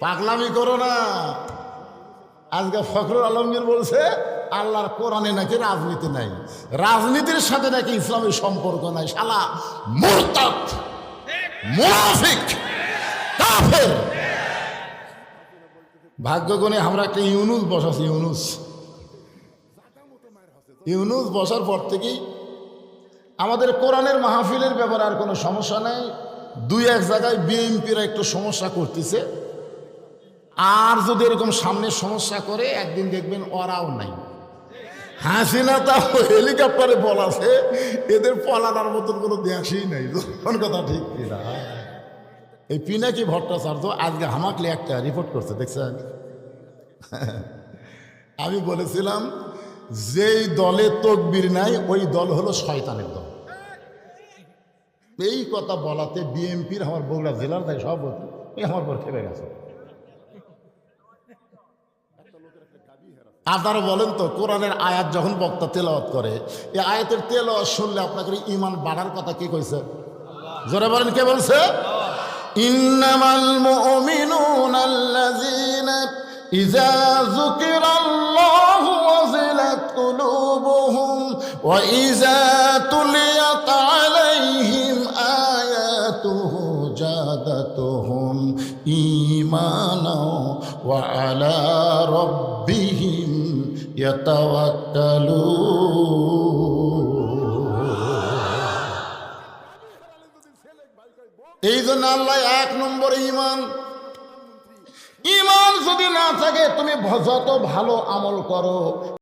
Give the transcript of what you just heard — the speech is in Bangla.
পাগলামি করো না। আজকে ফখরুল আলমগীর বলছে আল্লাহর কোরআনে নাকি রাজনীতি নাই, রাজনীতির সাথে নাকি ইসলামের সম্পর্ক নাই। শালা মুরতাদ, মুনাফিক, কাফের। ভাগ্যগুণে আমরা একটা ইউনুস বসাছি। ইউনুস বসার পর থেকেই আমাদের কোরআনের মাহফিলের ব্যাপারে আর কোনো সমস্যা নাই। দুই এক জায়গায় বিএনপিরা একটু সমস্যা করতেছে, আর যদি এরকম সামনে সমস্যা করে একদিন দেখবেন ওরাও নাই। হাসিনা তাও হেলিকপ্টারে বলাছে, এদের পলানোর মতন কোনো দেশই নাই। কোন কথা ঠিক কিনা? এই পিনাকি ভট্টাচার্য আজকে হামাকলে একটা রিপোর্ট করছে, দেখছেন? আমি বলেছিলাম যেই দলে তকবীর নাই ওই দল হলো শয়তানের দল। এই কথা বলাতে বিএনপির আমার বগুড়া জেলার তাই সভাপতি আমার পর খেপে গেছে। আপনারা বলেন তো, কোরআনের আয়াত যখন বক্তা তেলাওয়াত করে, এই আয়াতের তেলাওয়াত শুনলে আপনাদের ইমান বাড়ার কথা কে কইছে? জোরে বলেন, কে বলছে? ইন্নামাল মুমিনুনা আল্লাযীনা ইযা যুকিরাল্লাহু ওয়াজিলাত কুলুবুহুম ওয়া ইযা তুলিয়াত আলাইহিম আয়াতুহু জাদাতুহুম ঈমানা ওয়া আলা রাব্বিহিম ইয়াতাওয়াক্কালুন। এই জন্য আল্লাহ এক নম্বরে ঈমান। ঈমান যদি না থাকে তুমি যত ভালো আমল করো